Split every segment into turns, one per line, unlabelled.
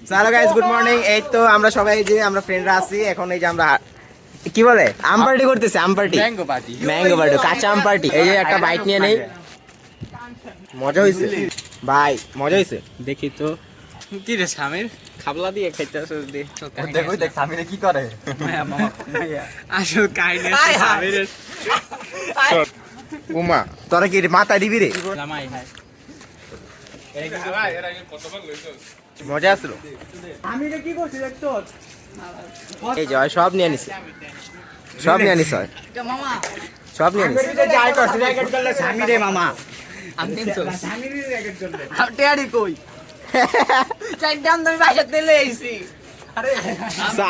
চলো guys, good morning. এই তো আমরা সবাই যে আমরা ফ্রেন্ডরা আছি এখন, এই যে আমরা কি বলে আম পার্টি করতেছি। আম পার্টি, ম্যাঙ্গো পার্টি, কাঁচা আম পার্টি। এই যে একটা বাইক নিয়ে নেই। মজা হয়েছে ভাই, মজা হয়েছে।
দেখি তো কি রে স্বামীর খাবলা দিয়ে খাইতেছে।
দেখো দেখ সামিরে কি করে।
আসল কাহিনী স্বামীর
উমা তোরা কি মাথা দিবি রে?
জামাই ভাই
মজা আসলো। এই জয় সব নিয়ে নিছে, সব নিয়ে নিছে, সব নিয়ে নিছে।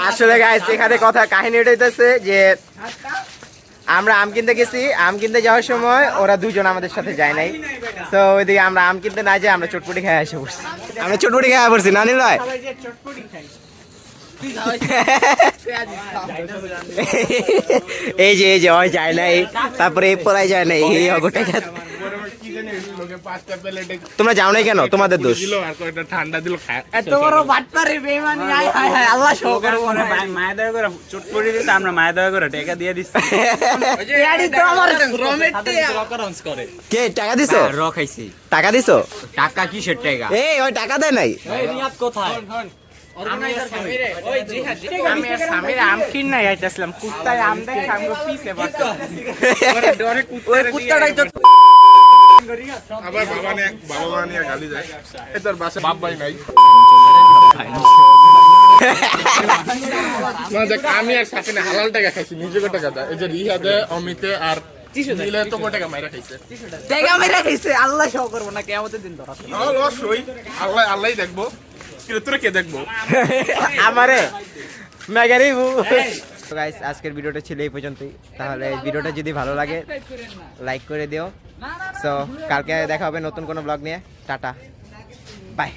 আসলে গাইস এখানে কথা কাহিনী এটা হইতেছে যে আমরা আম কিনতে গেছি। আম কিনতে যাওয়ার সময় ওরা দুজন আমাদের সাথে যায় নাই। তো ওইদিকে আমরা আম কিনতে না যাই, আমরা চটপটি খেয়ে এসে পড়ছি। আমরা চটপটি খেয়ে পড়ছি না নীল ভাই? এই যে ওই যায় নাই, তারপরে এই পড়াই যায় নাই, এই অগটা। তোমরা যাও নাই কেন? তোমাদের দোষ।
ঠান্ডা দিল
এত বড় বাটপারে বেঈমানি। হায় হায় হায়, আল্লাহ শোক করব না।
মায়া দয়া করে চোট পড়ে দিতে আমরা মায়া দয়া করে টাকা দিয়ে দিচ্ছি।
ইয়ারি তো আমার রমেটে
করে
কে টাকা দিছো?
র খাইছি।
টাকা দিছো?
টাকা কিসের টাকা?
এই ওই টাকা দেয় নাই।
এই রিয়াদ কোথায়?
অর্গানাইজার সামিরে ওই জিহাদ
আমি আর সামির আম কিন নাই আইতাছিলাম, কুত্তায় আম দেখে আমগো পিছে বসে ওরে ডরে
ওই কুত্তাটাই তো
আবার বাবা নিয়ে গালি যায়। এ তোর বাসা বাপ ভাই নাই। না দেখ, আমি আর সাকিনে হালাল টাকা খাইছি, নিজেকে টাকা দেয়। এই যে রিহাদে, অমিতে আর নীলে তো টাকা মাইরা খাইছে।
জায়গা মেরে খাইছে। আল্লাহ শোক করব না, কিয়ামতের দিন ধরা।
অবশ্যই আল্লাহই দেখবো, কিন্তু তোরা কে দেখবো?
আমারে মেগারি। তো গাইস আজকের ভিডিওটা ছিল এই পর্যন্তই। তাহলে ভিডিওটা যদি ভালো লাগে লাইক করে দিও। সো কালকে দেখা হবে নতুন কোনো ব্লগ নিয়ে। Tata, by.